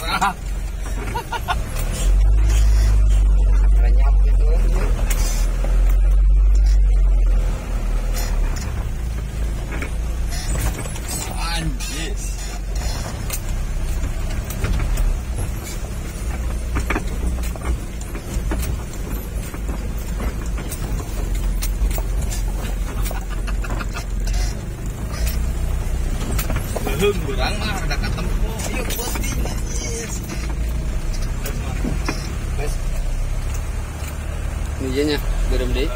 orang. Renyap gitu. Anjis. Kurang mah ada ketemu. Yuk posting anjis. Ini nya, berem deh.